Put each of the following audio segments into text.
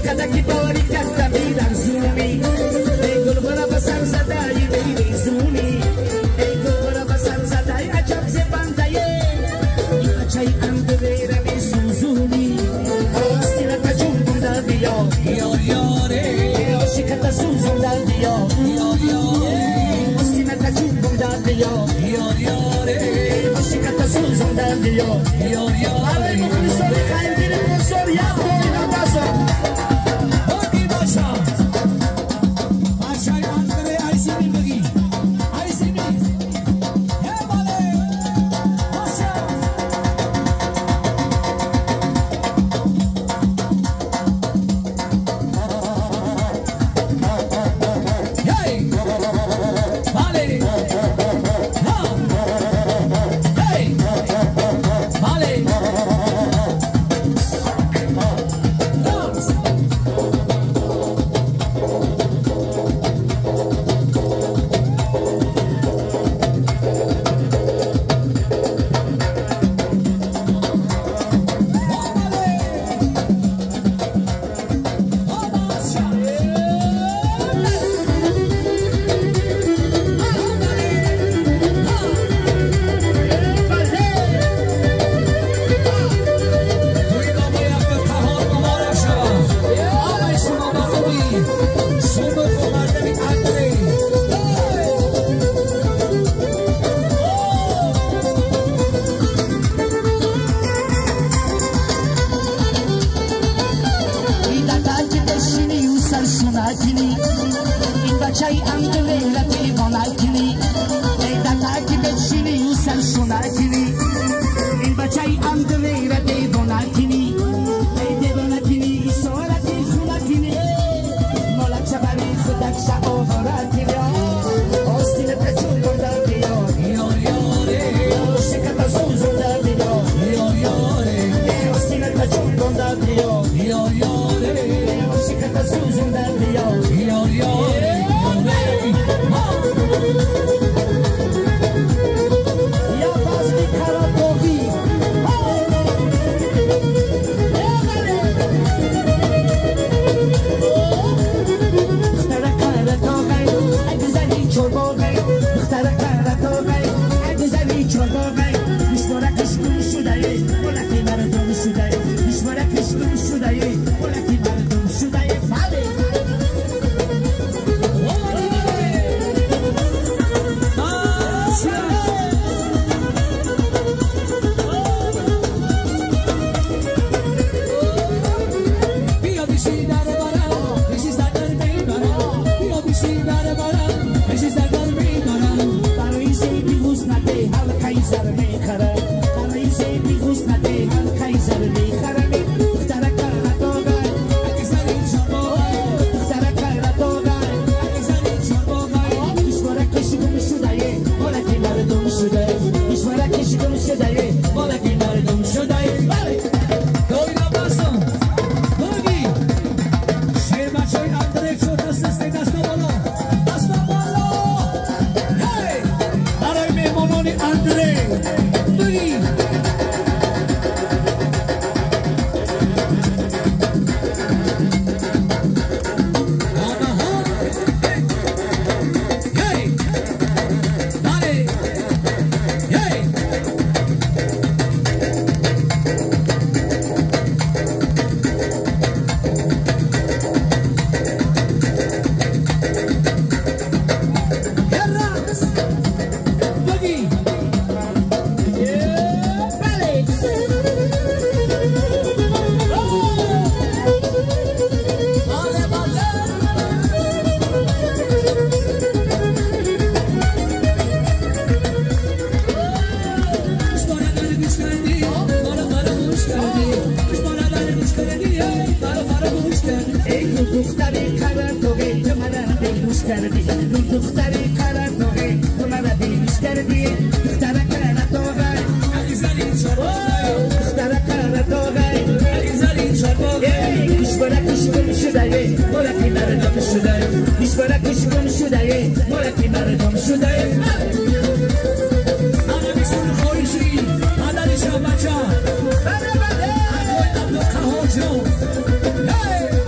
کدکی باری کتا می‌لرزونی ای گل برا بسر زدایی می‌ریزونی ای گل برا بسر زدایی عجب زبنده‌ای این بچه‌ی اندویره می‌سوزونی آستینه تجون بوده بیا یاره عاشقت سوزونده بیا یاره آستینه تجون بوده بیا یاره عاشقت سوزونده بیا یاره مخلصان خیر دیریم بزر یا باینا بزر بودی باشا باشای اندره ایسینی بگی ایسینی یه باله باشا یای باله ها یای باله این بچه‌ی اندوه لطی بانکینی ای دتاکی بچینی و سرشونکینی این بچه‌ی اندوه لطی بانکینی ای دیوانکینی سوالکی خونکینی مالک شبری خودک شعورکینی آستینه تجون بوده بیا یاره عاشقت سوزونده بیا یاره آستینه تجون بوده بیا یاره عاشقت سوزونده بیا یا بازی کاراتوی دختر کاراتوی اگه زنی چرباغی دختر کاراتوی اگه زنی چرباغی میشمارکش گم شده ولکی مردم شده میشمارکش گم شده ولکی مردم شده Hey!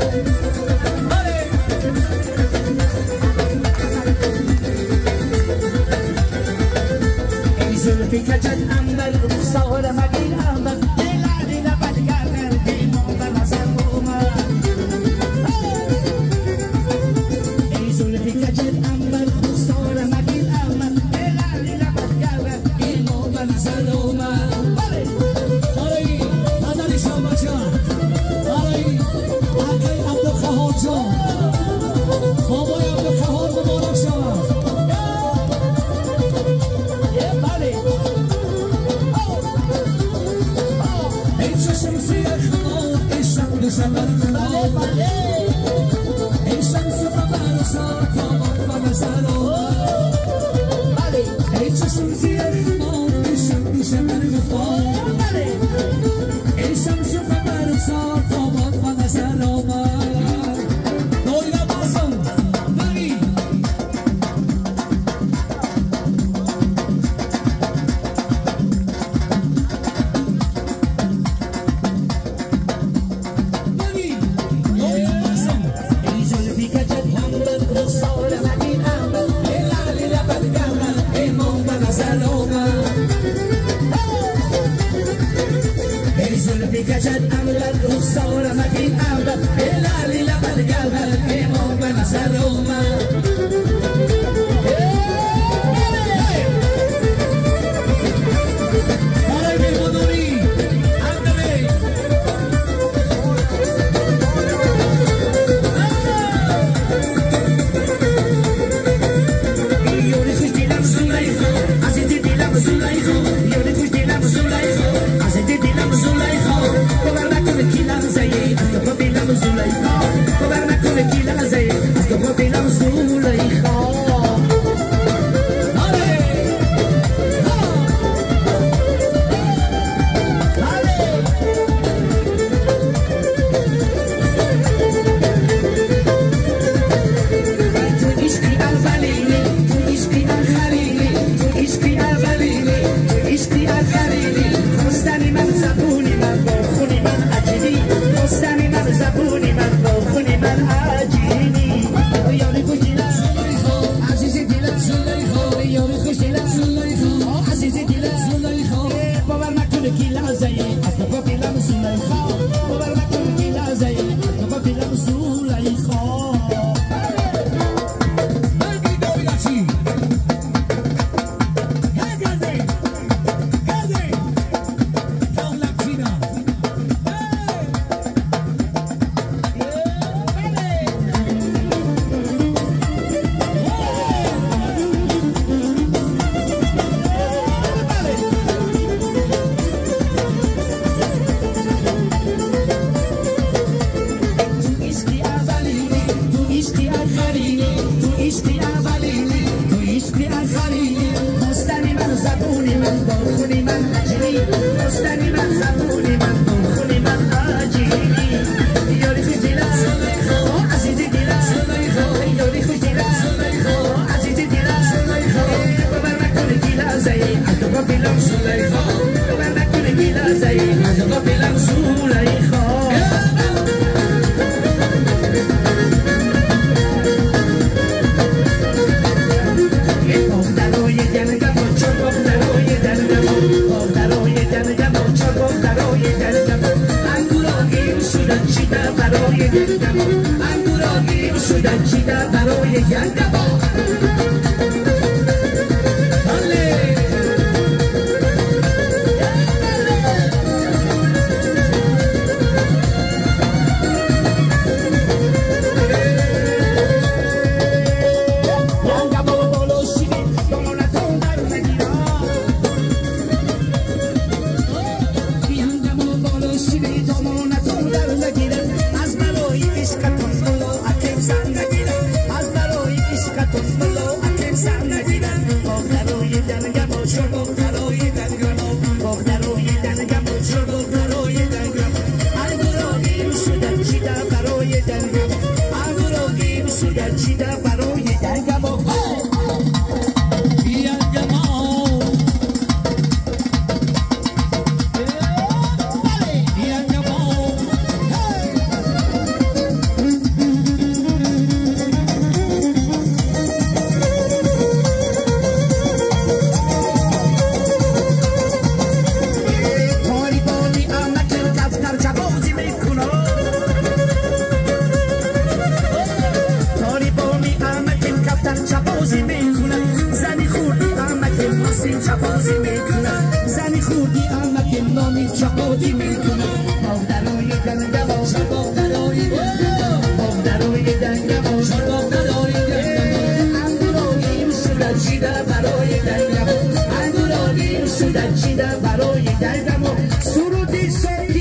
برای درگم و سرودی سایی